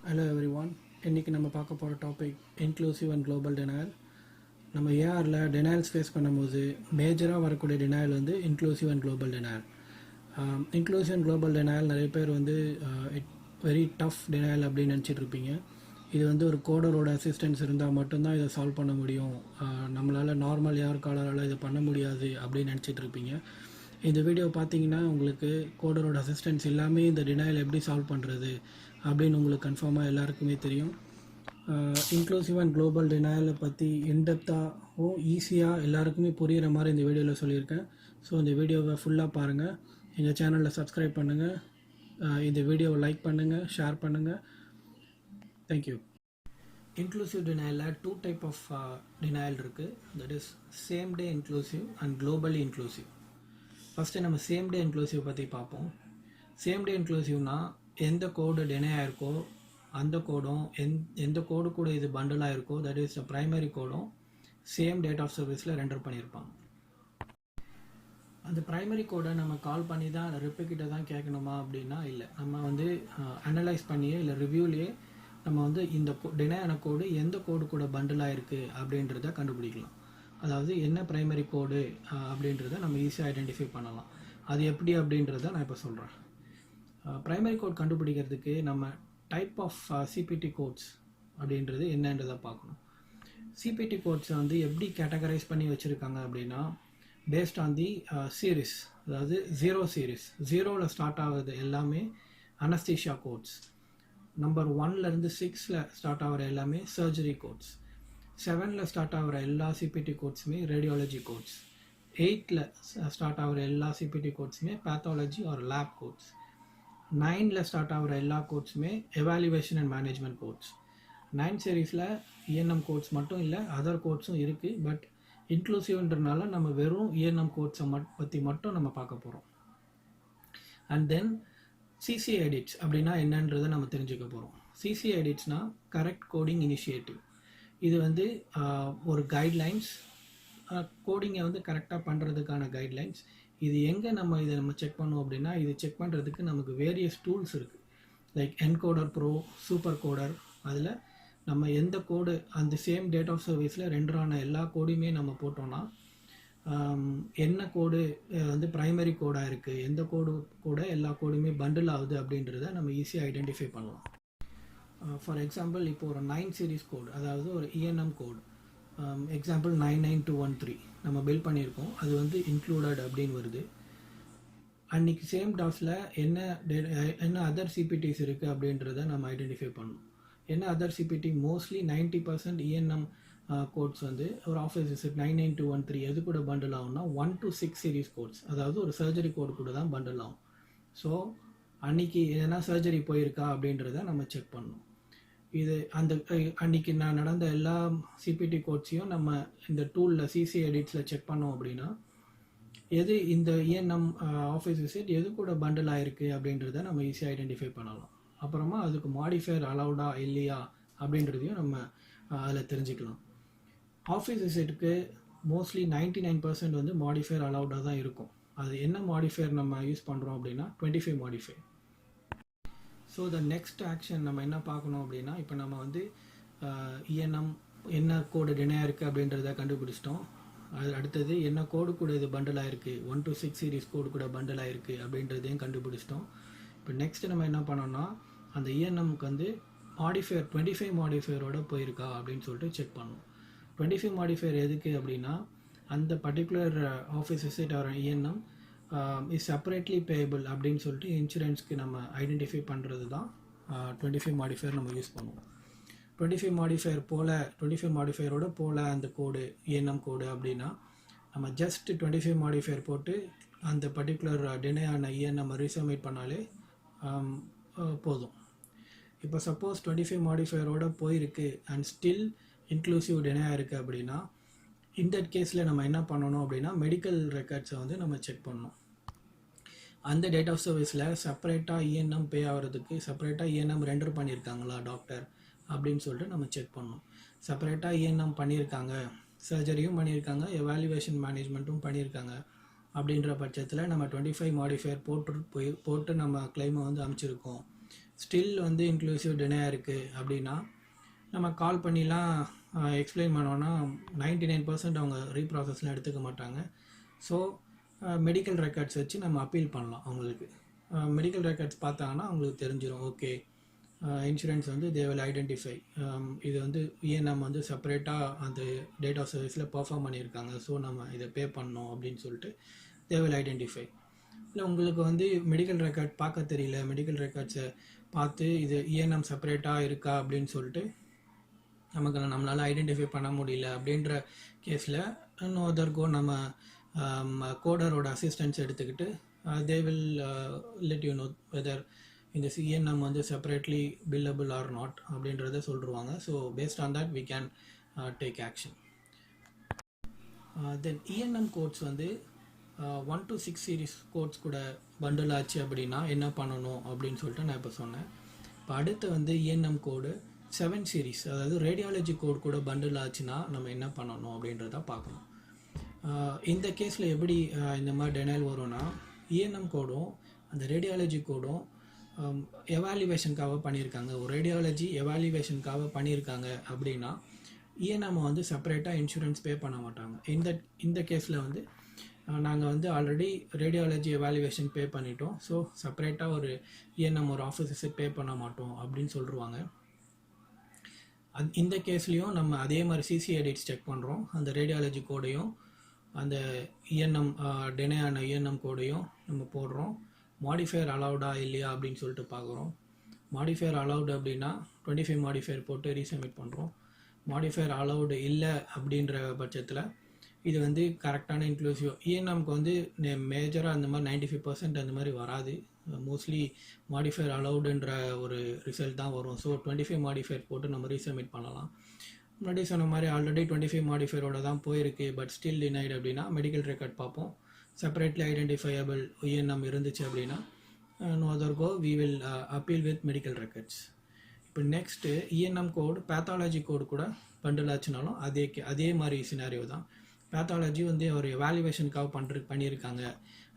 Hello every one. இன்றைக்கி நம்ம பார்க்க போகிற topic inclusive and global denial. நம்ம ஏஆரில் டினையல்ஸ் ஃபேஸ் பண்ணும்போது மேஜராக வரக்கூடிய டினையல் வந்து inclusive and global denial. Inclusive and global denial நிறைய பேர் வந்து இட் வெரி டஃப் டினையல் அப்படின்னு நினச்சிட்டு இருப்பீங்க. இது வந்து ஒரு கோடரோட அசிஸ்டன்ஸ் இருந்தால் மட்டும்தான் இதை சால்வ் பண்ண முடியும், நம்மளால் நார்மல் ஏஆர் காலரால் இதை பண்ண முடியாது அப்படின்னு நினச்சிட்டு இருப்பீங்க. இந்த வீடியோ பார்த்தீங்கன்னா உங்களுக்கு கோடரோட அசிஸ்டன்ஸ் இல்லாமல் இந்த டினையல் எப்படி சால்வ் பண்ணுறது அப்படின்னு உங்களுக்கு கன்ஃபார்மாக எல்லாருக்குமே தெரியும். இன்க்ளூசிவ் அண்ட் குளோபல் டினையலை பற்றி இன்டெப்த்தாகவும் ஈஸியாக எல்லாருக்குமே புரிகிற மாதிரி இந்த வீடியோவில் சொல்லியிருக்கேன். ஸோ இந்த வீடியோவை ஃபுல்லாக பாருங்கள், எங்கள் சேனலில் சப்ஸ்கிரைப் பண்ணுங்கள், இந்த வீடியோவை லைக் பண்ணுங்கள், ஷேர் பண்ணுங்கள். தேங்க்யூ. இன்க்ளூசிவ் டினையலில் 2 டைப் ஆஃப் டினையல் இருக்குது. That is same day inclusive and globally inclusive. First நம்ம சேம் டே இன்க்ளூசிவ் பற்றி பார்ப்போம். சேம் டே இன்க்ளூசிவ்னால் எந்த கோடு டினை ஆயிருக்கோ அந்த கோடும் எந்த கோடு கூட இது பண்டிலாக இருக்கோ, தட் இஸ் ப்ரைமரி கோடும் சேம் டேட் ஆஃப் சர்வீஸில் ரெண்டர் பண்ணியிருப்பாங்க. அந்த ப்ரைமரி கோடை நம்ம கால் பண்ணி தான் ரிப்பிக்கிட்ட தான் கேட்கணுமா அப்படின்னா இல்லை, நம்ம வந்து அனலைஸ் பண்ணியே இல்லை ரிவ்யூலேயே நம்ம வந்து இந்த டினை ஆன கோடு எந்த கோடு கூட பண்டிலாக இருக்குது அப்படின்றத கண்டுபிடிக்கலாம். அதாவது என்ன ப்ரைமரி கோடு அப்படின்றத நம்ம ஈஸியாக ஐடென்டிஃபை பண்ணலாம். அது எப்படி அப்படின்றத நான் இப்போ சொல்கிறேன். ப்ரைமரி கோட் கண்டுபிடிக்கிறதுக்கு நம்ம டைப் ஆஃப் சிபிடி கோட்ஸ் அப்படின்றது என்னன்றதை பார்க்கணும். சிபிடி கோட்ஸை வந்து எப்படி கேட்டகரைஸ் பண்ணி வச்சுருக்காங்க அப்படின்னா, பேஸ்ட் ஆன் தி சீரீஸ், அதாவது 0 சீரீஸ், 0ல் ஸ்டார்ட் ஆகுது எல்லாமே அனஸ்தீஷியா கோட்ஸ். நம்பர் 1லேருந்து 6ல் ஸ்டார்ட் ஆகிற எல்லாமே சர்ஜரி கோட்ஸ். 7ல் ஸ்டார்ட் ஆகிற எல்லா சிபிடி கோட்ஸுமே ரேடியாலஜி கோட்ஸ். 8ல் ஸ்டார்ட் ஆகிற எல்லா சிபிடி கோட்ஸுமே பேத்தாலஜி ஆர் லேப் கோட்ஸ். 9ல் ஸ்டார்ட் ஆகிற எல்லா கோட்ஸுமே எவாலுவேஷன் அண்ட் மேனேஜ்மெண்ட் கோட்ஸ். 9 சீரீஸில் இஎன்எம் கோட்ஸ் மட்டும் இல்லை, அதர் கோட்ஸும் இருக்குது. பட் இன்க்ளூசிவ்ன்றனால நம்ம வெறும் இஎன்எம் கோட்ஸை பற்றி மட்டும் நம்ம பார்க்க போகிறோம். அண்ட் தென் சிசி எடிட்ஸ் அப்படின்னா என்னன்றதை நம்ம தெரிஞ்சுக்க போகிறோம். சிசி எடிட்ஸ்னால் கரெக்ட் கோடிங் இனிஷியேட்டிவ். இது வந்து ஒரு கைட்லைன்ஸ், கோடிங்கை வந்து கரெக்டாக பண்ணுறதுக்கான கைட்லைன்ஸ். இது எங்கே இதை நம்ம செக் பண்ணோம் அப்படின்னா, இது செக் பண்ணுறதுக்கு நமக்கு வேரியஸ் டூல்ஸ் இருக்குது. Like encoder bro, super coder. அதில் நம்ம எந்த கோடு அந்த சேம் டேட் ஆஃப் சர்வீஸில் ரெண்டரான எல்லா கோடையுமே நம்ம போட்டோன்னா என்ன கோடு வந்து ப்ரைமரி கோடாக இருக்குது, எந்த கோடு கூட எல்லா கோடுமே பண்டில் ஆகுது அப்படின்றத நம்ம ஈஸியாக ஐடென்டிஃபை பண்ணலாம். ஃபார் எக்ஸாம்பிள் இப்போ ஒரு 9 சீரீஸ் கோடு, அதாவது ஒரு இஎன்எம் கோடு, எக்ஸாம்பிள் 99213 நம்ம பில்ட் பண்ணியிருக்கோம். அது வந்து இன்க்ளூடட் அப்படின்னு வருது. அன்றைக்கி சேம் டாஸில் என்ன அதர் சிபிடிஸ் இருக்குது அப்படின்றத நம்ம ஐடென்டிஃபை பண்ணணும். என்ன other CPT, mostly 90% E N M codes வந்து ஒரு ஆஃபீஸ் விசிட் 99213 எது கூட பண்டில் ஆகும்னா 1 to 6 சீரீஸ் கோட்ஸ், அதாவது ஒரு சர்ஜரி கோடு கூட தான் பண்டில் ஆகும். ஸோ அன்றைக்கி எதனா சர்ஜரி போயிருக்கா அப்படின்றத நம்ம செக் பண்ணணும். இது அந்த அன்றைக்கி நான் நடந்த எல்லா சிபிடி கோட்ஸையும் நம்ம இந்த டூலில் சிசி எடிட்ஸில் செக் பண்ணோம் அப்படின்னா எது இந்த இஎன்எம் ஆஃபீஸ் விசிட் எது கூட பண்டில் ஆகிருக்கு அப்படின்றத நம்ம ஈஸியாக ஐடென்டிஃபை பண்ணலாம். அப்புறமா அதுக்கு மாடிஃபையர் அலவுடா இல்லையா அப்படின்றதையும் நம்ம அதில் தெரிஞ்சுக்கலாம். ஆஃபீஸ் விசிட்டுக்கு மோஸ்ட்லி 99% வந்து மாடிஃபையர் அலவுடாக தான் இருக்கும். அது என்ன மாடிஃபையர் நம்ம யூஸ் பண்ணுறோம் அப்படின்னா 25 modify. So the next action நம்ம என்ன பார்க்கணும் அப்படின்னா, இப்போ நம்ம வந்து இஎன்எம் என்ன கோடு டினையாக இருக்குது அப்படின்றத கண்டுபிடிச்சிட்டோம். அது அடுத்தது என்ன கோடு கூட இது பண்டில் ஆகிருக்கு, 1 to 6 சீரீஸ் கோடு கூட பண்டில் ஆகிருக்கு அப்படின்றதையும் கண்டுபிடிச்சிட்டோம். இப்போ நெக்ஸ்ட் நம்ம என்ன பண்ணோம்னா, அந்த இஎன்எம்க்கு வந்து மாடிஃபையர் 25 மாடிஃபையரோட போயிருக்கா அப்படின்னு சொல்லிட்டு செக் பண்ணணும். 25 மாடிஃபையர் எதுக்கு அப்படின்னா, அந்த பர்டிகுலர் ஆஃபீஸ் விசிட் ஆகிற இஎன்எம் இஸ் செப்பரேட்லி பேயபிள் அப்படின்னு சொல்லிட்டு இன்சூரன்ஸ்க்கு நம்ம ஐடென்டிஃபை பண்ணுறது தான் 25 மாடிஃபையர் நம்ம யூஸ் பண்ணுவோம். 25 மாடிஃபையர் போல் 25 மாடிஃபையரோட போல் அந்த கோடு இஎன்எம் கோடு அப்படின்னா நம்ம ஜஸ்ட் 25 மாடிஃபையர் போட்டு அந்த பர்டிகுலர் டினையான இஎன்எம் ரீசப்மிட் பண்ணாலே போதும். இப்போ சப்போஸ் 25 மாடிஃபையரோட போயிருக்கு அண்ட் ஸ்டில் இன்க்ளூசிவ் டினையாக இருக்குது அப்படின்னா, இந்த கேஸில் நம்ம என்ன பண்ணணும் அப்படின்னா மெடிக்கல் ரெக்கார்ட்ஸை வந்து நம்ம செக் பண்ணணும். அந்த டேட் ஆஃப் சர்வீஸில் செப்பரேட்டாக இஎன்எம் பே ஆகிறதுக்கு செப்பரேட்டாக இஎன்எம் ரெண்டர் பண்ணியிருக்காங்களா டாக்டர் அப்படின்னு சொல்லிட்டு நம்ம செக் பண்ணணும். செப்பரேட்டாக இஎன்எம் பண்ணியிருக்காங்க, சர்ஜரியும் பண்ணியிருக்காங்க, எவாலுவேஷன் மேனேஜ்மெண்ட்டும் பண்ணியிருக்காங்க அப்படின்ற பட்சத்தில் நம்ம 25 மாடிஃபையர் போட்டு நம்ம கிளைமை வந்து அமைச்சிருக்கோம். ஸ்டில் வந்து இன்க்ளூசிவ் டினையாக இருக்குது அப்படின்னா நம்ம கால் பண்ணிலாம் எக்ஸ்பிளைன் பண்ணோன்னா 99% அவங்க ரீப்ராசஸ்லாம் எடுத்துக்க மாட்டாங்க. ஸோ மெடிக்கல் ரெக்கார்ட்ஸ் வச்சு நம்ம அப்பீல் பண்ணலாம். அவங்களுக்கு மெடிக்கல் ரெக்கார்ட்ஸ் பார்த்தாங்கன்னா அவங்களுக்கு தெரிஞ்சிடும், ஓகே இன்சூரன்ஸ் வந்து தே வில் ஐடென்டிஃபை இது வந்து இஎன்எம் வந்து செப்பரேட்டாக அந்த டேட் ஆஃப் சர்வீஸில் பர்ஃபார்ம் பண்ணியிருக்காங்க, ஸோ நம்ம இதை பே பண்ணோம் அப்படின்னு சொல்லிட்டு தே வில் ஐடென்டிஃபை. இல்லை உங்களுக்கு வந்து மெடிக்கல் ரெக்கார்ட் பார்க்க தெரியல, மெடிக்கல் ரெக்கார்ட்ஸை பார்த்து இது இஎன்எம் செப்பரேட்டாக இருக்கா அப்படின்னு சொல்லிட்டு நம்மளால் ஐடென்டிஃபை பண்ண முடியல அப்படின்ற கேஸில் இன்னும் அதற்கோ நம்ம கோடரோட அசிஸ்டன்ஸ் எடுத்துக்கிட்டு they will let you know whether இந்த இஎன்எம் வந்து செப்பரேட்லி பில்லபிள் ஆர் நாட் அப்படின்றத சொல்லிடுவாங்க. So based on that we can take action. Then E N M codes வந்து 1 to 6 சீரீஸ் கோட்ஸ் கூட பண்டில் ஆச்சு அப்படின்னா என்ன பண்ணணும் அப்படின்னு சொல்லிட்டு நான் இப்போ சொன்னேன். இப்போ அடுத்து வந்து இஎன்எம் கோடு 7 சீரீஸ், அதாவது ரேடியாலஜி கோட் கூட பண்டில் ஆச்சுன்னா நம்ம என்ன பண்ணணும் அப்படின்றத பார்க்கணும். இந்த கேஸில் எப்படி இந்த மாதிரி டெனைல் வரும்னா, இஎன்எம் கோடும் அந்த ரேடியாலஜி கோடும் எவாலுவேஷனுக்காக பண்ணியிருக்காங்க. ஒரு ரேடியாலஜி எவாலுவேஷனுக்காக பண்ணியிருக்காங்க அப்படின்னா இஎன்எம் வந்து செப்பரேட்டாக இன்சூரன்ஸ் பே பண்ண மாட்டாங்க. இந்த கேஸில் வந்து நாங்கள் வந்து ஆல்ரெடி ரேடியாலஜி எவாலுவேஷன் பே பண்ணிட்டோம், ஸோ செப்பரேட்டாக ஒரு இஎன்எம் ஒரு ஆஃபீஸர்ஸை பே பண்ண மாட்டோம் அப்படின்னு சொல்லிடுவாங்க. இந்த கேஸ்லேயும் நம்ம அதே மாதிரி சிசி எடிட்ஸ் செக் பண்ணுறோம். அந்த ரேடியாலஜி கோடையும் அந்த இஎன்எம் டெனையான இஎன்எம் கோடையும் நம்ம போடுறோம். மாடிஃபையர் அலவுடா இல்லையா அப்படின்னு சொல்லிட்டு பார்க்குறோம். மாடிஃபையர் அலவுடு அப்படின்னா 25 மாடிஃபையர் போட்டு ரீசப்மிட் பண்ணுறோம். மாடிஃபையர் அலவுடு இல்லை அப்படின்ற பட்சத்தில் இது வந்து கரெக்டான இன்க்ளூசிவ் இஎன்எம்க்கு வந்து மேஜராக அந்த மாதிரி 95% அந்த மாதிரி வராது. மோஸ்ட்லி மாடிஃபையர் அலவுடுன்ற ஒரு ரிசல்ட் தான் வரும். ஸோ 25 மாடிஃபையர் போட்டு நம்ம ரீசப்மிட் பண்ணலாம். முன்னாடி சொன்ன மாதிரி ஆல்ரெடி 25 மாடிஃபையரோட தான் போயிருக்கு, பட் ஸ்டில் டினைடு அப்படின்னா மெடிக்கல் ரெக்கார்ட் பார்ப்போம். செப்பரேட்லி ஐடென்டிஃபையபிள் இஎன்எம் இருந்துச்சு அப்படின்னா no other go we will appeal with medical records. இப்போ next E N M code pathology code கூட பண்டில் ஆச்சுனாலும் அதே மாதிரி சினாரியோ தான். பேத்தாலஜி வந்து ஒரு எவாலுவேஷனுக்காக பண்ணியிருக்காங்க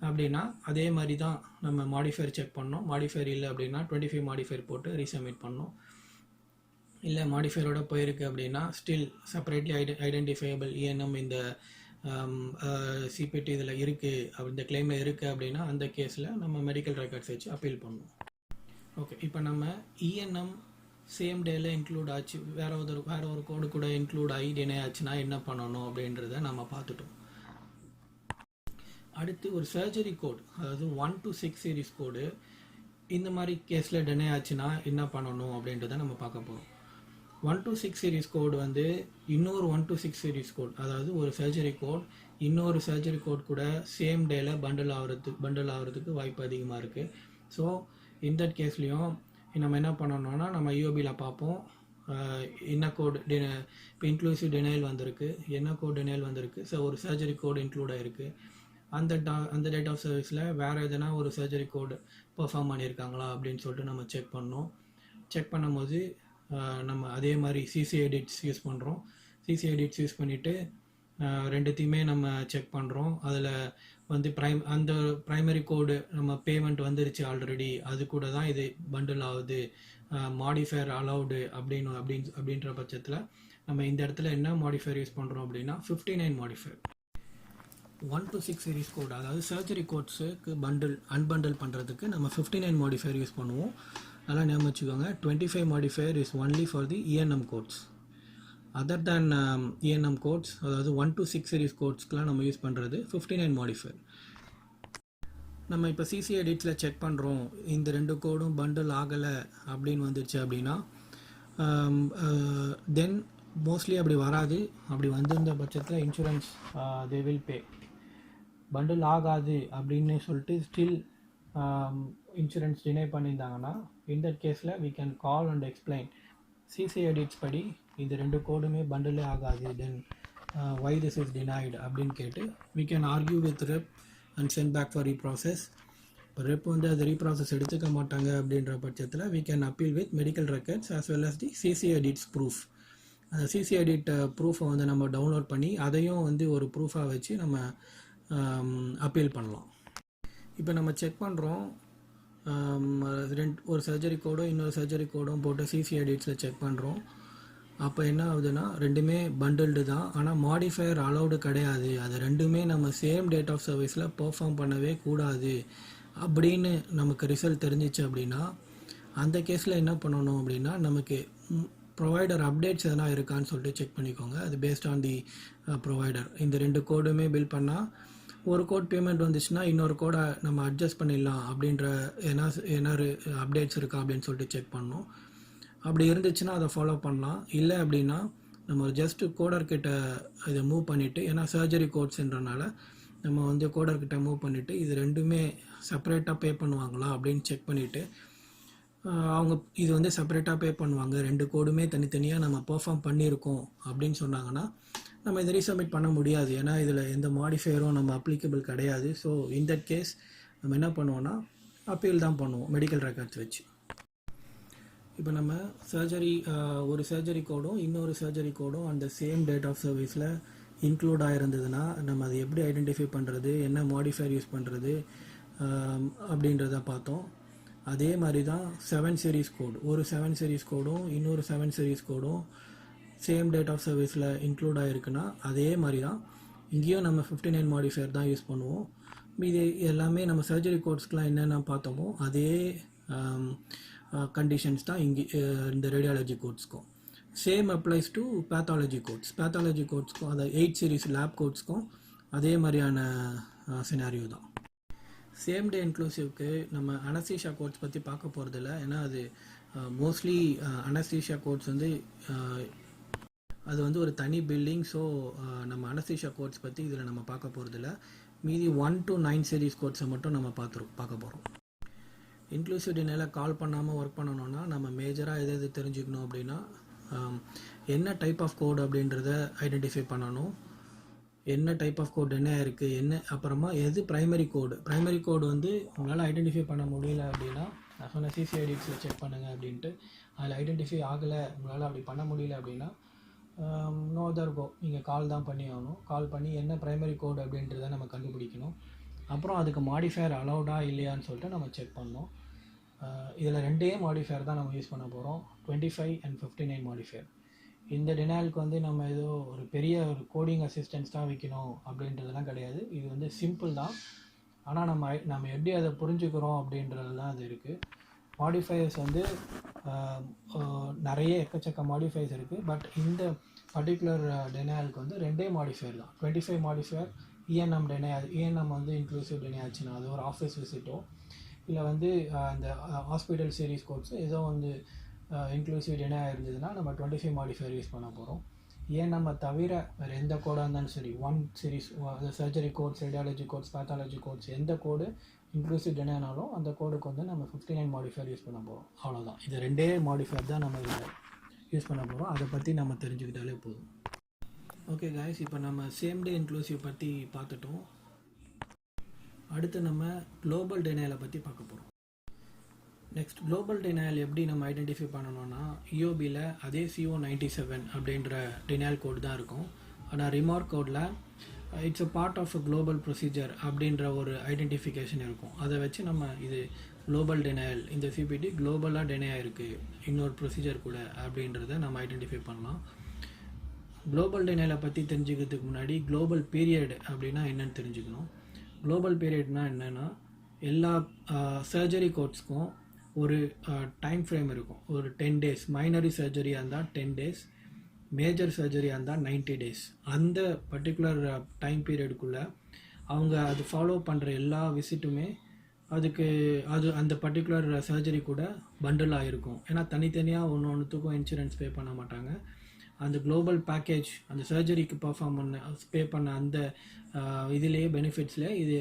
அப்படின்னா அதே மாதிரி தான் நம்ம மாடிஃபையர் செக் பண்ணோம். மாடிஃபையர் இல்லை அப்படின்னா 25 மாடிஃபையர் போட்டு ரீசப்மிட் பண்ணோம். இல்லை மாடிஃபையரோட போயிருக்கு அப்படின்னா ஸ்டில் செப்பரேட்லி ஐடென்டிஃபையபிள் இஎன்எம் இந்த சிபிடி இதில் இருக்குது, இந்த கிளைமில் இருக்குது அப்படின்னா அந்த கேஸில் நம்ம மெடிக்கல் ரெக்கார்ட்ஸ் வச்சு அப்பீல் பண்ணுவோம். ஓகே, இப்போ நம்ம இஎன்எம் சேம் டேல இன்க்ளூட் ஆச்சு, வேற ஒரு கோடு கூட இன்க்ளூட் ஆகி டினை ஆச்சுன்னா என்ன பண்ணணும் அப்படின்றத நம்ம பார்த்துட்டோம். அடுத்து ஒரு சர்ஜரி கோட், அதாவது 1 to 6 சீரீஸ் கோடு இந்த மாதிரி கேஸில் டினை ஆச்சுன்னா என்ன பண்ணணும் அப்படின்றத நம்ம பார்க்க போகிறோம். 1 to 6 சீரீஸ் கோடு வந்து இன்னொரு 1 to 6 சீரீஸ் கோட், அதாவது ஒரு சர்ஜரி கோட் இன்னொரு சர்ஜரி கோட் கூட சேம் டேல பண்டில் ஆகிறதுக்கு வாய்ப்பு அதிகமாக இருக்குது. ஸோ இந்த கேஸ்லேயும் நம்ம என்ன பண்ணணும்னா நம்ம யூஓபியில் பார்ப்போம் என்ன கோட் இப்போ இன்க்ளூசிவ் டினைல் வந்திருக்கு, என்ன கோட் டினைல் வந்திருக்கு, ஸோ ஒரு சர்ஜரி கோடு இன்க்ளூட் ஆகிருக்கு. அந்த டேட் ஆஃப் சர்வீஸில் வேறு எதனா ஒரு சர்ஜரி கோடு பெர்ஃபார்ம் பண்ணியிருக்காங்களா அப்படின்னு சொல்லிட்டு நம்ம செக் பண்ணோம். செக் பண்ணும்போது நம்ம அதே மாதிரி சிசி எடிட்ஸ் யூஸ் பண்ணுறோம். சிசி எடிட்ஸ் யூஸ் பண்ணிவிட்டு ரெண்டுத்தையுமே நம்ம செக் பண்ணுறோம். அதில் வந்து அந்த ப்ரைமரி கோடு நம்ம பேமெண்ட் வந்துருச்சு ஆல்ரெடி, அது கூட தான் இது பண்டில் ஆகுது, மாடிஃபையர் அலவுடு அப்படின்ற பட்சத்தில் நம்ம இந்த இடத்துல என்ன மாடிஃபையர் யூஸ் பண்ணுறோம் அப்படின்னா 59 மாடிஃபையர். 1 to 6 சீரீஸ் கோட், அதாவது சர்ஜரி கோட்ஸுக்கு அன்பண்டில் பண்ணுறதுக்கு நம்ம 59 மாடிஃபையர் யூஸ் பண்ணுவோம். நல்லா ஞாபகம் வச்சுக்கோங்க. 25 modifier is only for the E N M codes. Other than E N M codes, அதாவது 1 to 6 சீரீஸ் கோட்ஸ்க்கெலாம் நம்ம யூஸ் பண்ணுறது 59 மாடிஃபையர். நம்ம இப்போ சிசி எடிட்ஸில் செக் பண்ணுறோம், இந்த ரெண்டு கோடும் பண்டில் ஆகலை அப்படின்னு வந்துருச்சு அப்படின்னா தென் மோஸ்ட்லி அப்படி வராது. அப்படி வந்திருந்த பட்சத்தில் insurance they will pay. Bundle ஆகாது அப்படின்னு சொல்லிட்டு ஸ்டில் இன்சூரன்ஸ் டினை பண்ணியிருந்தாங்கன்னா இந்த கேஸில் we can call and explain CC edits படி இந்த ரெண்டு கோடுமே பண்டிலே ஆகாது, then why this is denied அப்படின்னு கேட்டு we can argue with rep and send back for reprocess. இப்போ ரெப் வந்து அது ரீப்ராசஸ் எடுத்துக்க மாட்டாங்க அப்படின்ற பட்சத்தில் we can appeal with medical records as well as the CC edits proof. அந்த சிசி எடிட் ப்ரூஃபை வந்து நம்ம டவுன்லோட் பண்ணி அதையும் வந்து ஒரு ப்ரூஃபாக வச்சு நம்ம அப்பீல் பண்ணலாம். இப்போ நம்ம செக் பண்ணுறோம் ஒரு சர்ஜரி கோடும் இன்னொரு சர்ஜரி கோடும் போட்டு சிசி எடிட்ஸில் செக் பண்ணுறோம். அப்போ என்ன ஆகுதுன்னா ரெண்டுமே பண்டில்டு தான், ஆனால் மாடிஃபையர் அலௌடு கிடையாது. அது ரெண்டுமே நம்ம சேம் டேட் ஆஃப் சர்வீஸில் பெர்ஃபார்ம் பண்ணவே கூடாது அப்படின்னு நமக்கு ரிசல்ட் தெரிஞ்சிச்சு அப்படின்னா, அந்த கேஸில் என்ன பண்ணணும் அப்படின்னா, நமக்கு ப்ரொவைடர் அப்டேட்ஸ் எதனா இருக்கான்னு சொல்லிட்டு செக் பண்ணிக்கோங்க. அது பேஸ்ட் ஆன் தி ப்ரொவைடர். இந்த 2 கோடுமே பில் பண்ணால் ஒரு கோட் பேமெண்ட் வந்துச்சுன்னா இன்னொரு கோடை நம்ம அட்ஜஸ்ட் பண்ணிடலாம் அப்படின்ற என்ன அப்டேட்ஸ் இருக்கா அப்படின்னு சொல்லிட்டு செக் பண்ணணும். அப்படி இருந்துச்சுன்னா அதை ஃபாலோ பண்ணலாம். இல்லை அப்படின்னா நம்ம ஜஸ்ட்டு கோடர்கிட்ட இதை மூவ் பண்ணிவிட்டு, ஏன்னா சர்ஜரி கோட்ஸ்ன்றனால நம்ம வந்து கோடர்கிட்ட மூவ் பண்ணிவிட்டு இது ரெண்டுமே செப்பரேட்டாக பே பண்ணுவாங்களா அப்படின்னு செக் பண்ணிவிட்டு, அவங்க இது வந்து செப்பரேட்டாக பே பண்ணுவாங்க, 2 கோடுமே தனித்தனியாக நம்ம பெர்ஃபார்ம் பண்ணியிருக்கோம் அப்படின்னு சொன்னாங்கன்னா நம்ம இதை ரீசப்மிட் பண்ண முடியாது. ஏன்னா இதில் எந்த மாடிஃபையரும் நம்ம அப்ளிகபிள் கிடையாது. ஸோ இந்த கேஸ் நம்ம என்ன பண்ணுவோன்னா அப்பீல் தான் பண்ணுவோம் மெடிக்கல் ரெக்கார்ட்ஸ் வச்சு. இப்போ நம்ம ஒரு சர்ஜரி கோடும் இன்னொரு சர்ஜரி கோடும் அந்த சேம் டேட் ஆஃப் சர்வீஸில் இன்க்ளூட் ஆகிருந்ததுன்னா நம்ம அதை எப்படி ஐடென்டிஃபை பண்ணுறது, என்ன மாடிஃபையர் யூஸ் பண்ணுறது அப்படின்றத பார்த்தோம். அதே மாதிரி தான் 7 சீரீஸ் கோடு, ஒரு 7 சீரீஸ் கோடும் இன்னொரு 7 சீரீஸ் கோடும் சேம் டேட் ஆஃப் சர்வீஸில் இன்க்ளூட் ஆகிருக்குன்னா அதே மாதிரி தான் இங்கேயும் நம்ம 59 மாடிஃபையர் தான் யூஸ் பண்ணுவோம். இது எல்லாமே நம்ம சர்ஜரி கோட்ஸ்க்கெலாம் என்னென்ன பார்த்தோமோ அதே கண்டிஷன்ஸ் தான் இங்கே இந்த ரேடியாலஜி கோட்ஸ்க்கும். சேம் அப்ளைஸ் டு பேத்தாலஜி கோட்ஸ்க்கும் அந்த 8 சீரீஸ் லேப் கோட்ஸ்க்கும் அதே மாதிரியான சினாரியோ தான். சேம் டே இன்க்ளூசிவ்க்கு நம்ம அனஸ்தீஷியா கோட்ஸ் பற்றி பார்க்க போகிறதில்ல. ஏன்னா அது மோஸ்ட்லி அனஸ்தீஷியா கோட்ஸ் வந்து அது வந்து ஒரு தனி பில்டிங். ஸோ நம்ம அனஸ்தீஷியா கோட்ஸ் பற்றி இதில் நம்ம பார்க்க போகிறதில்ல. மீதி 1 to 9 சீரீஸ் கோட்ஸை மட்டும் நம்ம பார்க்க போகிறோம். இன்க்ளூசிவ் டினையில் கால் பண்ணாமல் ஒர்க் பண்ணணும்னா நம்ம மேஜராக எது தெரிஞ்சுக்கணும் அப்படின்னா, என்ன டைப் ஆஃப் கோட் அப்படின்றத ஐடென்டிஃபை பண்ணணும், என்ன டைப் ஆஃப் கோட் என்ன இருக்குது, அப்புறமா எது ப்ரைமரி கோடு வந்து உங்களால் ஐடென்டிஃபை பண்ண முடியல அப்படின்னா, நான் சொன்ன சிசிஐடிஸில் செக் பண்ணுங்கள் அப்படின்ட்டு. அதில் ஐடென்டிஃபை ஆகலை, உங்களால் அப்படி பண்ண முடியல அப்படின்னா நோ அதர் கோ, நீங்கள் கால் தான் பண்ணி ஆகணும். கால் பண்ணி என்ன ப்ரைமரி கோட் அப்படின்றத நம்ம கண்டுபிடிக்கணும். அப்புறம் அதுக்கு மாடிஃபையர் அலௌடா இல்லையான்னு சொல்லிட்டு நம்ம செக் பண்ணோம். இதில் 2 மாடிஃபையர் தான் நம்ம யூஸ் பண்ண போகிறோம், 25 and 59 மாடிஃபையர். இந்த டினாலுக்கு வந்து நம்ம ஏதோ ஒரு பெரிய ஒரு கோடிங் அசிஸ்டன்ஸ் தான் வைக்கணும் அப்படின்றதுலாம் கிடையாது. இது வந்து சிம்பிள் தான். ஆனால் நம்ம எப்படி அதை புரிஞ்சுக்கிறோம் அப்படின்றது தான் அது இருக்குது. மாடிஃபையர்ஸ் வந்து நிறைய எக்கச்சக்க மாடிஃபையர்ஸ் இருக்குது. பட் இந்த பர்டிகுலர் டெனாலுக்கு வந்து 2 மாடிஃபையர் தான். 25 மாடிஃபையர் இஎன்எம் இஎன்எம் வந்து இன்க்ளூசிவ் டெனே ஆச்சுன்னா அது ஒரு ஆஃபீஸ் விசிட்டோ இல்லை வந்து அந்த ஹாஸ்பிட்டல் சீரீஸ் கோட்ஸ் ஏதோ வந்து இன்க்ளூசிவ் டெனே இருந்ததுன்னா நம்ம 25 மாடிஃபையர் யூஸ் பண்ண போகிறோம். இஎன்எம்மை தவிர வேறு எந்த கோடாக இருந்தாலும் சரி, 1 series surgery codes, radiology codes, pathology codes, எந்த கோடு இன்க்ளூசிவ் டெனேனாலும் அந்த கோடுக்கு வந்து நம்ம 59 மாடிஃபையர் யூஸ் பண்ண போகிறோம். அவ்வளோதான். இது 2 மாடிஃபையர் தான் நம்ம இதில் யூஸ் பண்ண போகிறோம். அதை பற்றி நம்ம தெரிஞ்சுக்கிட்டாலே போதும். ஓகே காய்ஸ், இப்போ நம்ம சேம் டே இன்க்ளூசிவ் பற்றி பார்த்துட்டோம். அடுத்து நம்ம குளோபல் டெனைலை பற்றி பார்க்க போகிறோம். நெக்ஸ்ட், குளோபல் டெனைல் எப்படி நம்ம ஐடென்டிஃபை பண்ணணும்னா, இஓபியில் அதே CO97 அப்படின்ற டெனைல் கோடு தான் இருக்கும். ஆனால் ரிமார்க் கோடில் it's a part of a global procedure அப்படின்ற ஒரு ஐடென்டிஃபிகேஷன் இருக்கும். அதை வச்சு நம்ம இது குளோபல் டெனைல், இந்த சிபிடி குளோபலாக டெனை ஆகிருக்கு இன்னொரு ப்ரொசீஜர் கூட அப்படின்றத நம்ம ஐடென்டிஃபை பண்ணலாம். குளோபல் டெனைலை பற்றி தெரிஞ்சுக்கிறதுக்கு முன்னாடி குளோபல் பீரியட் அப்படின்னா என்னென்னு தெரிஞ்சுக்கணும். குளோபல் பீரியட்னா என்னென்னா, எல்லா சர்ஜரி கோட்ஸ்க்கும் ஒரு டைம் ஃப்ரேம் இருக்கும். ஒரு 10 days. மைனரி சர்ஜரியாக இருந்தால் 10 days, மேஜர் சர்ஜரியாக இருந்தால் 90 days. அந்த பர்டிகுலர் டைம் பீரியடுக்குள்ளே அவங்க அது ஃபாலோ பண்ணுற எல்லா விசிட்டுமே அந்த பர்டிகுலர் சர்ஜரி கூட பண்டில் ஆகிருக்கும். ஏன்னா தனித்தனியாக ஒன்றுத்துக்கும் இன்சூரன்ஸ் பே பண்ண மாட்டாங்க. அந்த குளோபல் பேக்கேஜ், அந்த சர்ஜரிக்கு பே பண்ண அந்த இதிலேயே பெனிஃபிட்ஸில் இது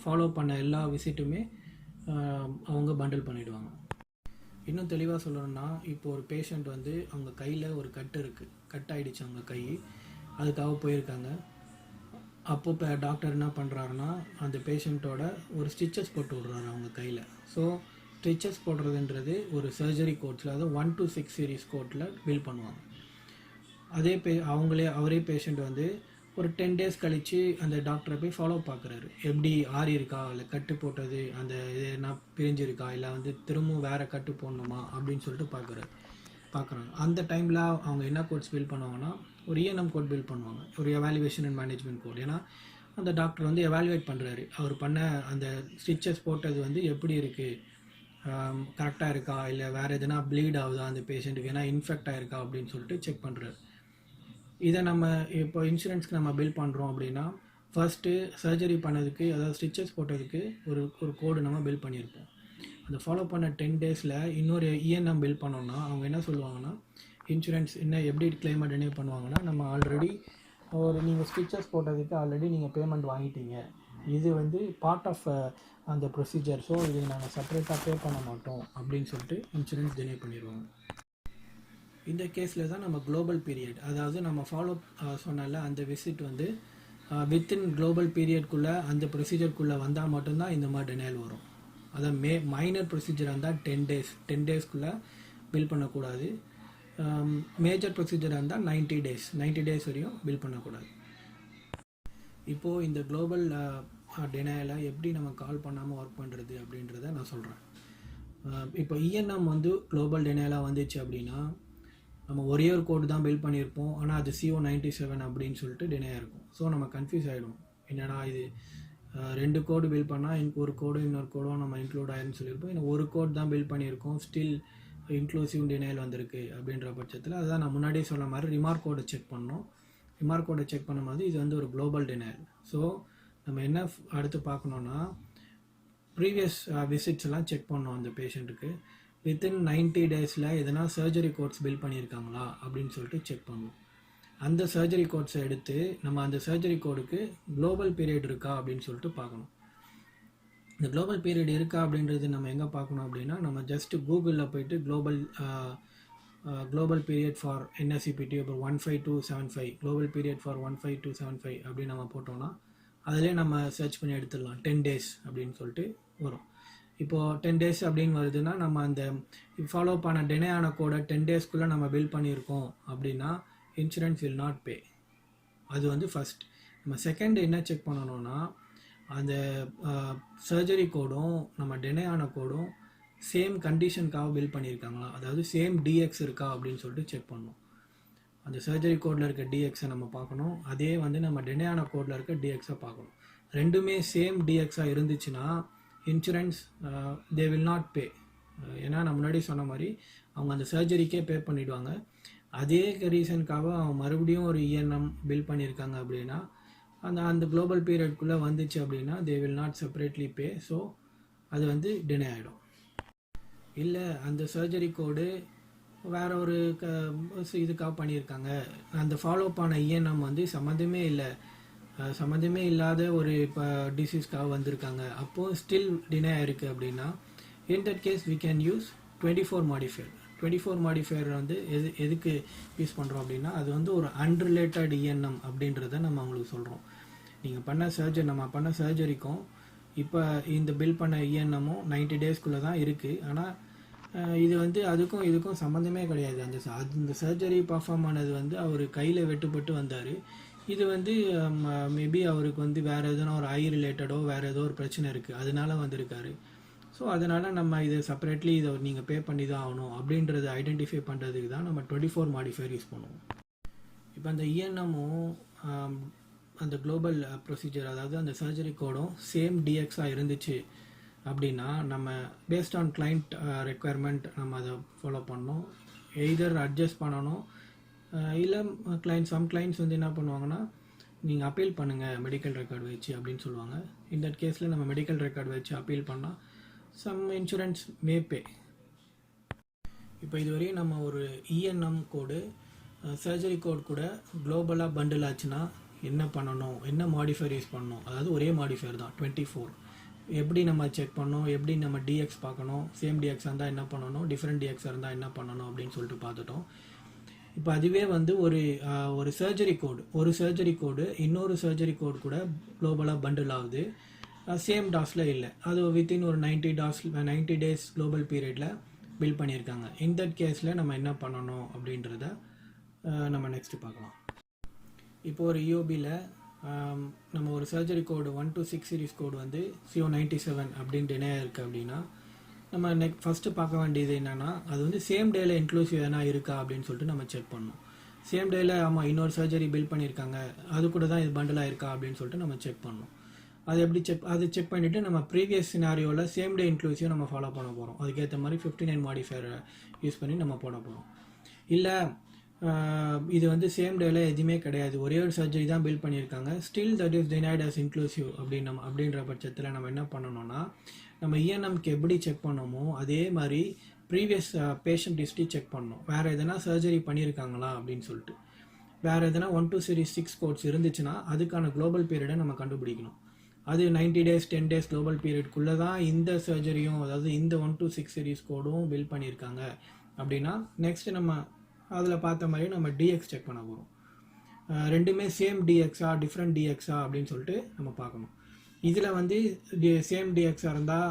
ஃபாலோ பண்ண எல்லா விசிட்டுமே அவங்க பண்டில் பண்ணிவிடுவாங்க. இன்னும் தெளிவாக சொல்லணும்னா, இப்போ ஒரு பேஷண்ட் வந்து அவங்க கையில் ஒரு கட் ஆகிடுச்சு அவங்க கை, அதுக்காக போயிருக்காங்க. அப்போ இப்போ டாக்டர் என்ன பண்ணுறாருன்னா, அந்த பேஷண்ட்டோட ஒரு ஸ்டிச்சஸ் போட்டு விட்றாரு அவங்க கையில். ஸோ ஸ்டிச்சஸ் போடுறதுன்றது ஒரு சர்ஜரி கோட்ஸில், அதாவது 1 to 6 சீரீஸ் கோட்டில் பில் பண்ணுவாங்க. அவரே பேஷண்ட் வந்து ஒரு 10 டேஸ் கழித்து அந்த டாக்டரை போய் ஃபாலோ பார்க்குறாரு. எப்படி ஆறி இருக்கா, இல்லை கட்டு போட்டது அந்த இது என்ன பிரிஞ்சிருக்கா, இல்லை வந்து திரும்பவும் வேறு கட்டு போடணுமா அப்படின்னு சொல்லிட்டு பார்க்குறாங்க. அந்த டைமில் அவங்க என்ன கோட்ஸ் பில் பண்ணுவாங்கன்னா, ஒரு இஎன்எம் கோட் பில் பண்ணுவாங்க, ஒரு எவாலுவேஷன் அண்ட் மேனேஜ்மெண்ட் கோட். ஏன்னா அந்த டாக்டர் வந்து எவாலுவேட் பண்ணுறாரு, அவர் பண்ண அந்த ஸ்டிச்சஸ் போட்டது வந்து எப்படி இருக்குது, கரெக்டாக இருக்கா, இல்லை வேறு எதுனா ப்ளீட் ஆகுதா அந்த பேஷண்ட்டுக்கு, ஏன்னா இன்ஃபெக்ட் ஆகிருக்கா அப்படின்னு சொல்லிட்டு செக் பண்ணுறாரு. இதை நம்ம இப்போ இன்சூரன்ஸ்க்கு நம்ம பில் பண்ணுறோம் அப்படின்னா, ஃபர்ஸ்ட்டு சர்ஜரி பண்ணதுக்கு, அதாவது ஸ்டிச்சஸ் போட்டதுக்கு ஒரு கோடு நம்ம பில் பண்ணியிருப்போம். அந்த ஃபாலோ பண்ண 10 டேஸில் இன்னொரு இஎன்எம் பில் பண்ணோன்னா அவங்க என்ன சொல்லுவாங்கன்னா, இன்சூரன்ஸ் என்ன எப்படி கிளைமை ரினியூ பண்ணுவாங்கன்னா, நம்ம ஆல்ரெடி நீங்கள் ஸ்டிச்சஸ் போட்டதுக்கு ஆல்ரெடி நீங்கள் பேமெண்ட் வாங்கிட்டீங்க, இது வந்து பார்ட் ஆஃப் அந்த ப்ரொசீஜர், ஸோ இது நாங்கள் செப்பரேட்டாக பே பண்ண மாட்டோம் அப்படின்னு சொல்லிட்டு இன்சூரன்ஸ் ரினியூ பண்ணிடுவாங்க. இந்த கேஸில் தான் நம்ம குளோபல் பீரியட், அதாவது நம்ம ஃபாலோ சொன்னால அந்த விசிட் வந்து வித்தின் குளோபல் பீரியட்குள்ளே அந்த ப்ரொசீஜர்க்குள்ளே வந்தால் மட்டும்தான் இந்த மாதிரி டெனைல் வரும். அதாவது மைனர் ப்ரொசீஜராக இருந்தால் 10 டேஸ்க்குள்ளே பில் பண்ணக்கூடாது. மேஜர் ப்ரொசீஜராக இருந்தால் 90 டேஸ் வரையும் பில் பண்ணக்கூடாது. இப்போது இந்த குளோபல் டெனைலை எப்படி நம்ம கால் பண்ணாமல் ஒர்க் பண்ணுறது அப்படின்றத நான் சொல்கிறேன். இப்போ இஎன்எம் வந்து குளோபல் டெனைலாக வந்துச்சு அப்படின்னா, நம்ம ஒரே ஒரு கோடு தான் பில் பண்ணியிருப்போம், ஆனால் அது CO97 அப்படின்னு சொல்லிட்டு டெனையாக இருக்கும். ஸோ நம்ம கன்ஃபியூஸ் ஆகிடும், என்னடா இது 2 கோடு பில் பண்ணால் ஒரு கோடும் இன்னொரு கோடும் நம்ம இன்க்ளூட் ஆயிருன்னு சொல்லியிருப்போம், இன்னும் ஒரு கோட் தான் பில் பண்ணியிருக்கோம், ஸ்டில் இன்க்ளூசிவ் டினைல் வந்திருக்கு அப்படின்ற பட்சத்தில் அதுதான் நான் முன்னாடியே சொன்ன மாதிரி ரிமார்க் கோடை செக் பண்ணோம். ரிமார்க் கோடை செக் பண்ணும்போது இது வந்து ஒரு குளோபல் டினைல். ஸோ நம்ம என்ன அடுத்து பார்க்கணுன்னா, ப்ரீவியஸ் விசிட்ஸ் எல்லாம் செக் பண்ணோம் அந்த பேஷண்ட்டுக்கு. வித்தின் 90 டேஸில் எதனா சர்ஜரி கோட்ஸ் பில் பண்ணியிருக்காங்களா அப்படின்னு சொல்லிட்டு செக் பண்ணுவோம். அந்த சர்ஜரி கோட்ஸை எடுத்து நம்ம அந்த சர்ஜரி கோடுக்கு குளோபல் பீரியட் இருக்கா அப்படின்னு சொல்லிட்டு பார்க்கணும். இந்த குளோபல் பீரியட் இருக்கா அப்படின்றது நம்ம எங்கே பார்க்கணும் அப்படின்னா, நம்ம ஜஸ்ட்டு கூகுளில் போய்ட்டு குளோபல் பீரியட் ஃபார் NSCPT அப்புறம் 15275 குளோபல் பீரியட் ஃபார் 15275 அப்படின்னு நம்ம போட்டோம்னா அதிலே நம்ம சர்ச் பண்ணி எடுத்துடலாம். 10 டேஸ் அப்படின்னு சொல்லிட்டு வரும். இப்போது 10 டேஸ் அப்படின்னு வருதுன்னா, நம்ம அந்த ஃபாலோ பண்ண டெனே ஆன கோடை 10 டேஸ்க்குள்ளே நம்ம பில் பண்ணியிருக்கோம் அப்படின்னா இன்சூரன்ஸ் வில் நாட் பே. அது வந்து ஃபஸ்ட். நம்ம செகண்ட் என்ன செக் பண்ணணும்னா, அந்த சர்ஜரி கோடும் நம்ம டெனே ஆன கோடும் சேம் கண்டிஷனுக்காக பில் பண்ணியிருக்காங்களா, அதாவது சேம் டிஎக்ஸ் இருக்கா அப்படின்னு சொல்லிட்டு செக் பண்ணணும். அந்த சர்ஜரி கோடில் இருக்க டிஎக்ஸை நம்ம பார்க்கணும், அதே வந்து நம்ம டெனே ஆன கோடில் இருக்க டிஎக்ஸை பார்க்கணும். ரெண்டுமே சேம் டிஎக்ஸாக இருந்துச்சுன்னா இன்சூரன்ஸ் தே வில் நாட் பே. ஏன்னா நான் முன்னாடி சொன்ன மாதிரி அவங்க அந்த சர்ஜரிக்கே பே பண்ணிவிடுவாங்க. அதே ரீசனுக்காக அவங்க மறுபடியும் ஒரு இஎன்எம் பில் பண்ணியிருக்காங்க அப்படின்னா அந்த குளோபல் பீரியட்குள்ளே வந்துச்சு அப்படின்னா they will not separately pay. So அது வந்து டினே ஆகிடும். இல்லை அந்த சர்ஜரி கோடு வேற ஒரு இதுக்காக பண்ணியிருக்காங்க, அந்த ஃபாலோ பண்ண இஎன்எம் வந்து சம்மந்தமே இல்லாத ஒரு இப்போ டிசீஸ்க்காக வந்திருக்காங்க, அப்போது ஸ்டில் டினே ஆயிருக்கு அப்படின்னா in that case we can use 24 modifier. 24 modifier வந்து எதுக்கு யூஸ் பண்ணுறோம் அப்படின்னா, அது வந்து ஒரு அன்ரிலேட்டட் இஎன்எம் அப்படின்றத நம்ம அவங்களுக்கு சொல்கிறோம். நம்ம பண்ண சர்ஜரிக்கும் இப்போ இந்த பில் பண்ண இஎன்எம்மும் 90 டேஸ்க்குள்ளே தான் இருக்குது. ஆனால் இது வந்து அதுக்கும் இதுக்கும் சம்மந்தமே கிடையாது. அந்த சர்ஜரி பர்ஃபார்ம் ஆனது வந்து அவர் கையில் வெட்டுப்பட்டு வந்தார். இது வந்து மேபி அவருக்கு வந்து வேறு எதுனா ஒரு ஐ ரிலேட்டடோ வேறு ஏதோ ஒரு பிரச்சனை இருக்குது, அதனால வந்திருக்காரு. ஸோ அதனால் நம்ம இதை செப்பரேட்லி இதை நீங்கள் பே பண்ணி தான் ஆகணும் அப்படின்றத ஐடென்டிஃபை பண்ணுறதுக்கு தான் நம்ம 24 மாடிஃபையர் யூஸ் பண்ணுவோம். இப்போ அந்த இஎன்எம்மும் அந்த குளோபல் ப்ரொசீஜர், அதாவது அந்த சர்ஜரி கோடும் சேம் டிஎக்ஸாக இருந்துச்சு அப்படின்னா நம்ம பேஸ்ட் ஆன் கிளைண்ட் ரெக்குயர்மெண்ட் நம்ம அதை ஃபாலோ பண்ணணும். எய்தர் அட்ஜஸ்ட் பண்ணணும், இல்லை சம் கிளைண்ட்ஸ் வந்து என்ன பண்ணுவாங்கன்னா, நீங்கள் அப்பீல் பண்ணுங்கள் மெடிக்கல் ரெக்கார்டு வச்சு அப்படின்னு சொல்லுவாங்க. இந்த கேஸில் நம்ம மெடிக்கல் ரெக்கார்டு வச்சு அப்பீல் பண்ணால் சம் இன்சூரன்ஸ் மே பே. இப்போ இதுவரையும் நம்ம ஒரு இஎன்எம் கோடு சர்ஜரி கோட் கூட குளோபலாக பண்டில் ஆச்சுன்னா என்ன பண்ணணும், என்ன மாடிஃபையர் யூஸ் பண்ணணும், அதாவது ஒரே மாடிஃபையர் தான் 24. எப்படி நம்ம செக் பண்ணணும், எப்படி நம்ம டிஎக்ஸ் பார்க்கணும், சேம் டிஎக்ஸ் இருந்தால் என்ன பண்ணணும், டிஃப்ரெண்ட் டிஎக்ஸ் இருந்தால் என்ன பண்ணணும் அப்படின்னு சொல்லிட்டு பார்த்துட்டோம். இப்போ அதுவே வந்து ஒரு சர்ஜரி கோடு இன்னொரு சர்ஜரி கோடு கூட குளோபலாக பண்டில் ஆகுது, சேம் டாஸில் இல்லை, அது வித்தின் ஒரு 90 டேஸ் குளோபல் பீரியடில் பில் பண்ணியிருக்காங்க. இந்த கேஸில் நம்ம என்ன பண்ணணும் அப்படின்றத நம்ம நெக்ஸ்ட் பார்க்கலாம். இப்போ ஒரு இஓபியில் நம்ம ஒரு சர்ஜரி கோடு 126 சீரிஸ் கோடு வந்து CO97 அப்படின்னு டினே இருக்குது அப்படின்னா நம்ம ஃபஸ்ட்டு பார்க்க வேண்டியது என்னென்னா அது வந்து சேம் டேயில் இன்க்ளூசிவ் எதனா இருக்கா அப்படின்னு சொல்லிட்டு நம்ம செக் பண்ணணும். சேம் டேயில் ஆமாம் இன்னொரு சர்ஜரி பில் பண்ணியிருக்காங்க, அது கூட தான் இது பண்டிலாக இருக்கா அப்படின்னு சொல்லிட்டு நம்ம செக் பண்ணணும். அது எப்படி செக் பண்ணிவிட்டு நம்ம ப்ரீவியஸ் சினாரியோவில் சேம் டே இன்க்ளூசிவ் நம்ம ஃபாலோ பண்ண போகிறோம். அதுக்கேற்ற மாதிரி 59 மாடிஃபையர் யூஸ் பண்ணி நம்ம போட போகிறோம். இல்லை இது வந்து சேம் டேயில் எதுவுமே கிடையாது, ஒரே ஒரு சர்ஜரி தான் பில் பண்ணியிருக்காங்க, still that is denied as inclusive அப்படின்ற பட்சத்தில் நம்ம என்ன பண்ணணும்னா நம்ம இஎன்எம்க்கு எப்படி செக் பண்ணோமோ அதே மாதிரி ப்ரீவியஸ் பேஷண்ட் ஹிஸ்ட்ரி செக் பண்ணணும். வேறு எதனா சர்ஜரி பண்ணியிருக்காங்களா அப்படின்னு சொல்லிட்டு. வேறு எதனா 1-2 சீரிஸ் 6 கோட்ஸ் இருந்துச்சுன்னா அதுக்கான குளோபல் பீரியடை நம்ம கண்டுபிடிக்கணும். அது 90 days 10 days குளோபல் பீரியட்குள்ளே தான் இந்த சர்ஜரியும், அதாவது இந்த 1-6 சீரிஸ் கோடும் பில் பண்ணியிருக்காங்க அப்படின்னா நெக்ஸ்ட் நம்ம அதில் பார்த்த மாதிரி நம்ம டிஎக்ஸ் செக் பண்ண போகிறோம். ரெண்டுமே சேம் டிஎக்ஸா டிஃப்ரெண்ட் டிஎக்ஸா அப்படின்னு சொல்லிட்டு நம்ம பார்க்கணும். இதில் வந்து சேம் டிஎக்ஸாக இருந்தால்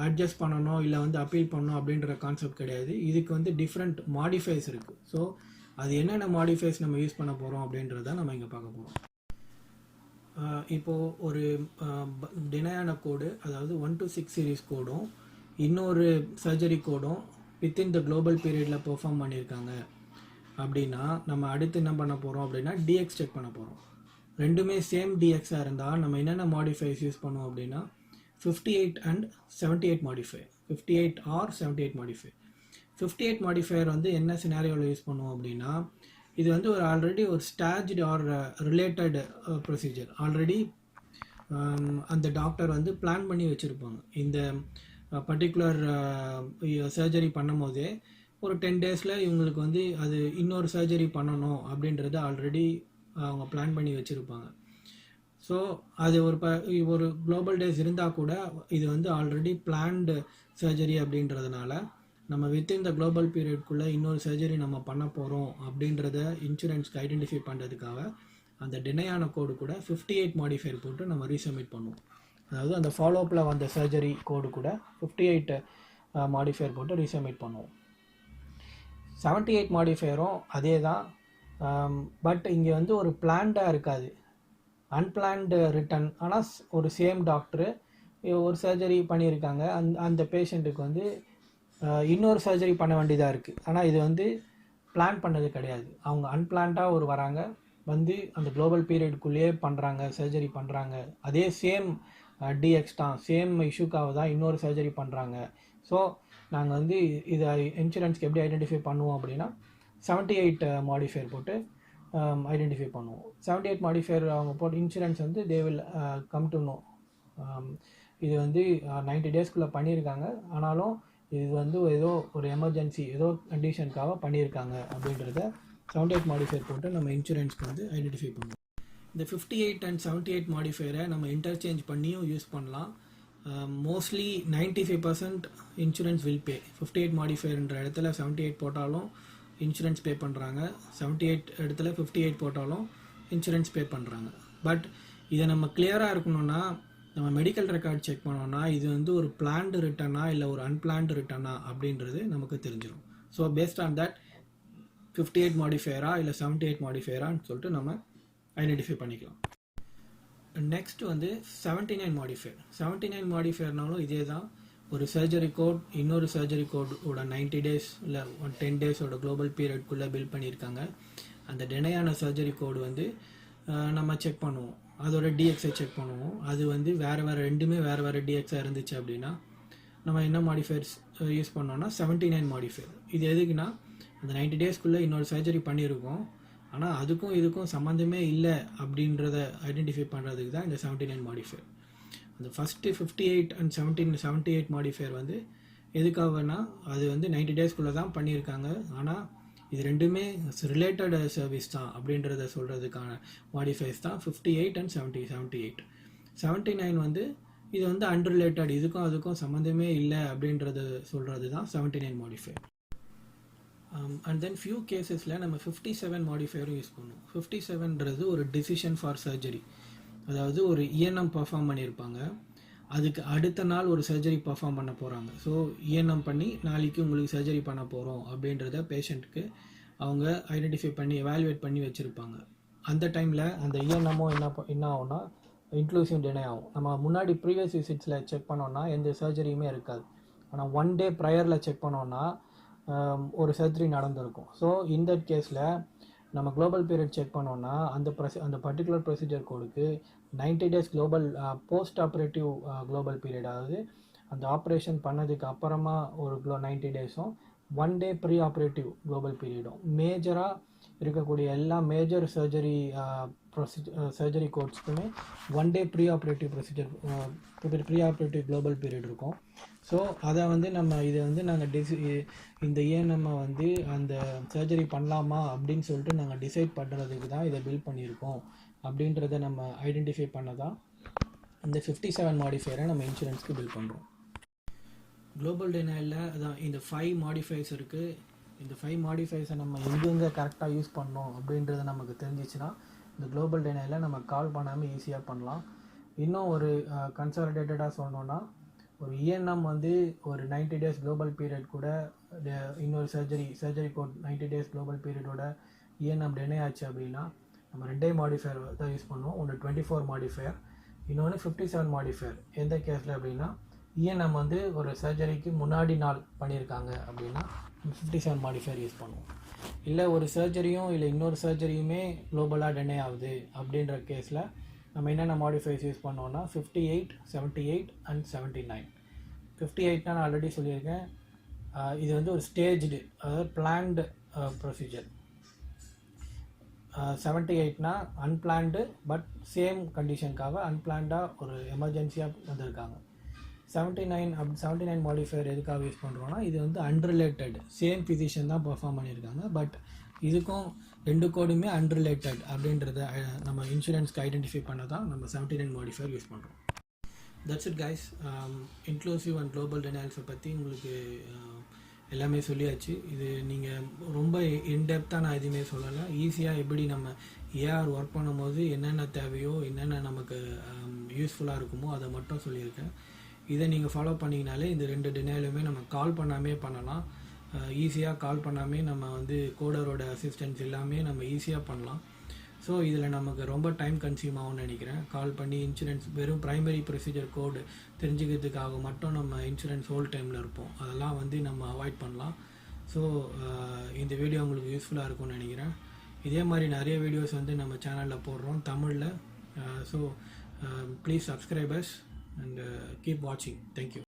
அட்ஜஸ்ட் பண்ணணும் இல்லை வந்து அப்பீல் பண்ணணும் அப்படின்ற கான்செப்ட் கிடையாது. இதுக்கு வந்து டிஃப்ரெண்ட் மாடிஃபைஸ் இருக்குது. ஸோ அது என்னென்ன மாடிஃபைஸ் நம்ம யூஸ் பண்ண போகிறோம் அப்படின்றத நம்ம இங்கே பார்க்க போகிறோம். இப்போது ஒரு டினையான கோடு, அதாவது 1-6 சீரிஸ் கோடும் இன்னொரு சர்ஜரி கோடும் வித்தின் த குளோபல் பீரியடில் பெர்ஃபார்ம் பண்ணியிருக்காங்க அப்படின்னா நம்ம அடுத்து என்ன பண்ண போகிறோம் அப்படின்னா டிஎக்ஸ் செக் பண்ண போகிறோம். ரெண்டுமே சேம் டிஎக்ஸாக இருந்தால் நம்ம என்னென்ன மாடிஃபைஸ் யூஸ் பண்ணுவோம் அப்படின்னா 58 and 78 modifier, 58 or 78 modifier. 58 modifier வந்து என்ன சினாரியோவில் யூஸ் பண்ணுவோம் அப்படின்னா இது வந்து ஒரு ஆல்ரெடி ஒரு ஸ்டாஜ்டு ஆர் ரிலேட்டட் ப்ரொசீஜர். ஆல்ரெடி அந்த டாக்டர் வந்து பிளான் பண்ணி வச்சுருப்பாங்க. இந்த பர்டிகுலர் சர்ஜரி பண்ணும் போதே ஒரு 10 days இவங்களுக்கு வந்து அது இன்னொரு சர்ஜரி பண்ணணும் அப்படின்றத ஆல்ரெடி அவங்க பிளான் பண்ணி வச்சுருப்பாங்க. ஸோ அது ஒரு குளோபல் டேஸ் இருந்தால் கூட இது வந்து ஆல்ரெடி பிளான்டு சர்ஜரி அப்படின்றதுனால நம்ம வித்தின் த குளோபல் பீரியட்குள்ளே இன்னொரு சர்ஜரி நம்ம பண்ண போகிறோம் அப்படின்றத இன்சூரன்ஸ்க்கு ஐடென்டிஃபை பண்ணுறதுக்காக அந்த டினையான கோடு கூட 58 மாடிஃபையர் போட்டு நம்ம ரீசப்மிட் பண்ணுவோம். அதாவது அந்த ஃபாலோஅப்பில் வந்த சர்ஜரி கோடு கூட 58 மாடிஃபையர் போட்டு ரீசப்மிட் பண்ணுவோம். 78 மாடிஃபையரும் அதே தான், பட் இங்கே வந்து ஒரு பிளான்டாக இருக்காது, அன்பிளான்டு ரிட்டன். ஆனால் ஒரு சேம் டாக்டரு ஒரு சர்ஜரி பண்ணியிருக்காங்க, அந்த பேஷண்ட்டுக்கு வந்து இன்னொரு சர்ஜரி பண்ண வேண்டியதாக இருக்குது. ஆனால் இது வந்து பிளான் பண்ணது கிடையாது, அவங்க அன்பிளான்டாக வராங்க, வந்து அந்த குளோபல் பீரியடுக்குள்ளேயே பண்ணுறாங்க, சர்ஜரி பண்ணுறாங்க. அதே சேம் டிஎக்ஸ் தான், சேம் இஷ்யூக்காக தான் இன்னொரு சர்ஜரி பண்ணுறாங்க. ஸோ நாங்கள் வந்து இதை இன்சூரன்ஸ்க்கு எப்படி ஐடென்டிஃபை பண்ணுவோம் அப்படின்னா 78 மாடிஃபையர் போட்டு ஐடென்டிஃபை பண்ணுவோம். 78 மாடிஃபையர் அவங்க போட்டு இன்சூரன்ஸ் வந்து they will come to know இது வந்து 90 daysக்குள்ளே பண்ணியிருக்காங்க, ஆனாலும் இது வந்து ஏதோ ஒரு எமர்ஜென்சி ஏதோ கண்டிஷனுக்காக பண்ணியிருக்காங்க அப்படின்றத 78 மாடிஃபையர் போட்டு நம்ம இன்சூரன்ஸ்க்கு வந்து ஐடென்டிஃபை பண்ணுவோம். இந்த 58 and 78 மாடிஃபையரை நம்ம இன்டர்சேஞ்ச் பண்ணியும் யூஸ் பண்ணலாம். மோஸ்ட்லி 95% இன்சூரன்ஸ் வில் பே. 58 மாடிஃபையர்ன்ற இடத்துல 78 போட்டாலும் இன்சூரன்ஸ் பே பண்ணுறாங்க, 78 இடத்துல 58 போட்டாலும் இன்சூரன்ஸ் பே பண்ணுறாங்க. பட் இதை நம்ம கிளியராக இருக்கணும்னா நம்ம மெடிக்கல் ரெக்கார்ட் செக் பண்ணோம்னா இது வந்து ஒரு பிளான்டு ரிட்டர்னா இல்லை ஒரு அன்பிளான்டு ரிட்டர்னா அப்படின்றது நமக்கு தெரிஞ்சிடும். ஸோ பேஸ்ட் ஆன் தட் 58 மாடிஃபையரா இல்லை 78 மாடிஃபையரான்னு சொல்லிட்டு நம்ம ஐடென்டிஃபை பண்ணிக்கலாம். நெக்ஸ்ட் வந்து 79 மாடிஃபையர். 79 மாடிஃபையர்னாலும் இதே தான், ஒரு சர்ஜரி கோட் இன்னொரு சர்ஜரி கோடோட 90 days இல்லை 10 daysோட குளோபல் பீரியட்குள்ளே பில் பண்ணியிருக்காங்க. அந்த டினையான சர்ஜரி கோடு வந்து நம்ம செக் பண்ணுவோம், அதோட டிஎக்ஸை செக் பண்ணுவோம். அது வந்து ரெண்டுமே வேறு டிஎக்ஸாக இருந்துச்சு அப்படின்னா நம்ம என்ன மாடிஃபையர்ஸ் யூஸ் பண்ணோம்னா 79 மாடிஃபையர். இது எதுக்குன்னா அந்த 90 daysக்குள்ளே இன்னொரு சர்ஜரி பண்ணியிருக்கோம், ஆனால் அதுக்கும் இதுக்கும் சம்மந்தமே இல்லை அப்படின்றத ஐடென்டிஃபை பண்ணுறதுக்கு தான் இந்த 79 மாடிஃபையர். அந்த ஃபஸ்ட்டு 58 and 78 மாடிஃபையர் வந்து எதுக்காகனா அது வந்து 90 daysக்குள்ளே தான் பண்ணியிருக்காங்க, ஆனால் இது ரெண்டுமே ரிலேட்டட் சர்வீஸ் தான் அப்படின்றத சொல்கிறதுக்கான மாடிஃபைஸ் தான் 58 and 78. 79 வந்து இது வந்து அன்ரிலேட்டட், இதுக்கும் அதுக்கும் சம்மந்தமே இல்லை அப்படின்றத சொல்கிறது தான் 79 மாடிஃபையர். அண்ட் தென் ஃபியூ கேசஸில் நம்ம 57 மாடிஃபையரும் யூஸ் பண்ணுவோம். 57ன்றது ஒரு டிசிஷன் ஃபார் சர்ஜரி, அதாவது ஒரு இஎன்எம் பர்ஃபார்ம் பண்ணியிருப்பாங்க, அதுக்கு அடுத்த நாள் ஒரு சர்ஜரி பர்ஃபார்ம் பண்ண போகிறாங்க. ஸோ இஎன்எம் பண்ணி நாளைக்கு உங்களுக்கு சர்ஜரி பண்ண போகிறோம் அப்படின்றத பேஷண்ட்டுக்கு அவங்க ஐடென்டிஃபை பண்ணி எவாலுவேட் பண்ணி வச்சுருப்பாங்க. அந்த டைமில் அந்த இஎன்எம்மோ என்ன ஆகும்னா இன்க்ளூசிவ் டினை ஆகும். நம்ம முன்னாடி ப்ரீவியஸ் விசிட்ஸில் செக் பண்ணோன்னா எந்த சர்ஜரியுமே இருக்காது. ஆனால் 1 day ப்ரையரில் செக் பண்ணோன்னா ஒரு சர்ஜரி நடந்திருக்கும். ஸோ இந்த கேஸில் நம்ம குளோபல் பீரியட் செக் பண்ணோன்னா அந்த பர்டிகுலர் ப்ரொசீஜர் கோடுக்கு 90 days global post operative global period, அதாவது அந்த ஆப்ரேஷன் பண்ணதுக்கு அப்புறமா ஒரு 90 days-ம் 1 day ப்ரீ ஆப்ரேட்டிவ் குளோபல் பீரியடும் மேஜராக இருக்கக்கூடிய எல்லா மேஜர் சர்ஜரி கோட்ஸ்க்குமே 1 day pre operative procedure pre operative global period இருக்கும். ஸோ அதை வந்து இதை வந்து நாங்கள் இந்த இஎன்எம்மை வந்து அந்த சர்ஜரி பண்ணலாமா அப்படின்னு சொல்லிட்டு நாங்கள் டிசைட் பண்ணுறதுக்கு தான் இதை பில்ட் பண்ணியிருக்கோம். அப்படின்றத நம்ம ஐடென்டிஃபை பண்ண தான் இந்த 57 மாடிஃபையரை நம்ம இன்சூரன்ஸ்க்கு பில் பண்ணுறோம். குளோபல் டினையலில் அதான் இந்த 5 மாடிஃபைஸ் இருக்குது. இந்த 5 மாடிஃபைஸை நம்ம எங்கெங்கே கரெக்டாக யூஸ் பண்ணோம் அப்படின்றது நமக்கு தெரிஞ்சிச்சுன்னா இந்த குளோபல் டினையலில் நம்ம கால் பண்ணாமல் ஈஸியாக பண்ணலாம். இன்னும் ஒரு கன்சாலிடேட்டடாக சொல்லணுன்னா, ஒரு இஎன்எம் வந்து ஒரு 90 days குளோபல் பீரியட் கூட இன்னொரு சர்ஜரி கோட் 90 days குளோபல் பீரியடோட இஎன்எம் டினை ஆச்சு அப்படின்னா நம்ம 2 மாடிஃபையர் தான் யூஸ் பண்ணுவோம். ஒன்று 24 மாடிஃபையர், இன்னொன்று 57 மாடிஃபையர். எந்த கேஸில் அப்படின்னா இஎன்எம் வந்து ஒரு சர்ஜரிக்கு முன்னாடி நாள் பண்ணியிருக்காங்க அப்படின்னா 57 மாடிஃபையர் யூஸ் பண்ணுவோம். இல்லை ஒரு சர்ஜரியும் இல்லை இன்னொரு சர்ஜரியுமே குளோபலாக டினை ஆகுது அப்படின்ற கேஸில் நம்ம என்னென்ன மாடிஃபைஸ் யூஸ் பண்ணோன்னா 58, 78 அண்ட் 79. 58 நான் ஆல்ரெடி சொல்லியிருக்கேன், இது வந்து ஒரு ஸ்டேஜ்டு, அதாவது பிளான்டு ப்ரொசீஜர். 78னா அன்பிளான்டு பட் சேம் கண்டிஷனுக்காக அன்பிளான்டாக ஒரு எமர்ஜென்சியாக வந்திருக்காங்க. 79 மாடிஃபையர் எதுக்காக யூஸ் பண்ணுறோன்னா, இது வந்து அன்ரிலேட்டட், சேம் ஃபிசிஷியன் தான் பெர்ஃபார்ம் பண்ணியிருக்காங்க, பட் இதுக்கும் 2 கோடுமே அன்ரிலேட்டட் அப்படின்றத நம்ம இன்சூரன்ஸ்க்கு ஐடென்டிஃபை பண்ண தான் நம்ம 79 மாடிஃபையர் யூஸ் பண்ணுறோம். That's it guys. Inclusive and global டினையல்ஸை பற்றி உங்களுக்கு எல்லாமே சொல்லியாச்சு. இது நீங்கள் ரொம்ப இன்டெப்த்தாக நான் எதுவுமே சொல்லலை. ஈஸியாக எப்படி நம்ம ஏஆர் ஒர்க் பண்ணும்போது என்னென்ன தேவையோ என்னென்ன நமக்கு யூஸ்ஃபுல்லாக இருக்குமோ அதை மட்டும் சொல்லியிருக்கேன். இதை நீங்கள் ஃபாலோ பண்ணிங்கனாலே இந்த 2 டினையலுமே நம்ம கால் பண்ணாமே பண்ணலாம். ஈஸியாக கால் பண்ணாமே நம்ம வந்து கோடரோட அசிஸ்டன்ஸ் எல்லாமே நம்ம ஈஸியாக பண்ணலாம். ஸோ இதில் நமக்கு ரொம்ப டைம் கன்சியூம் ஆகும்னு நினைக்கிறேன். கால் பண்ணி இன்சூரன்ஸ் வெறும் ப்ரைமரி ப்ரொசீஜர் கோடு தெரிஞ்சுக்கிறதுக்காக மட்டும் நம்ம இன்சூரன்ஸ் ஹோல் டைமில் இருப்போம். அதெல்லாம் வந்து நம்ம அவாய்ட் பண்ணலாம். ஸோ இந்த வீடியோ உங்களுக்கு யூஸ்ஃபுல்லாக இருக்கும்னு நினைக்கிறேன். இதே மாதிரி நிறைய வீடியோஸ் வந்து நம்ம சேனலில் போடுறோம் தமிழில். So please subscribers and keep watching. Thank you.